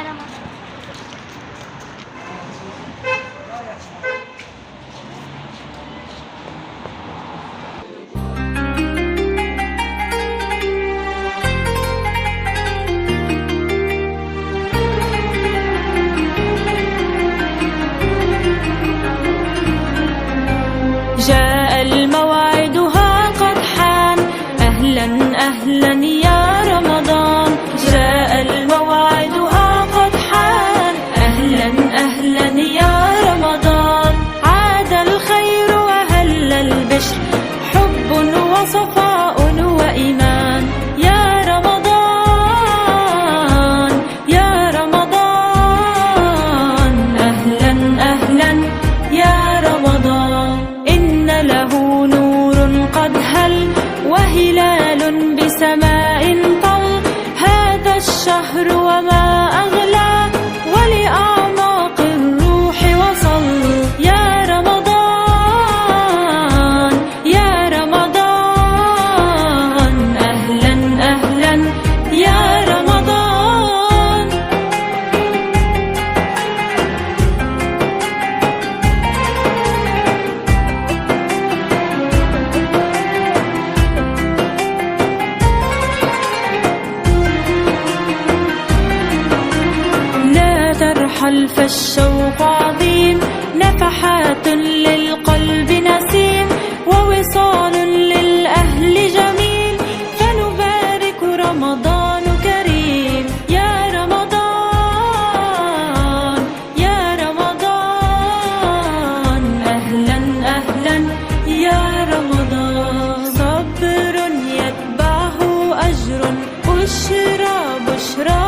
يا رمضان. جاء الموعد ها قد حان، أهلا أهلا يا رمضان. جاء الموعد ها قد حان، أهلا أهلا يا رمضان. عاد الخير وهل البشر، حب وصفاء وإيمان. يا رمضان يا رمضان، أهلا أهلا يا رمضان. إن له نور قد هل، وهلال بسماء طل. هذا الشهر وما أغلى، ولأعماق الروح وصل. يا رمضان يا رمضان، أهلا أهلا يا رمضان. لا ترحل فالشوق عظيم، نفحات للقلب نسيم، ووصال للأهل جميل. فنبارك رمضان كريم. يا رمضان يا رمضان، أهلا أهلا يا رمضان. صبر يتبعه أجر، بشرى بشرى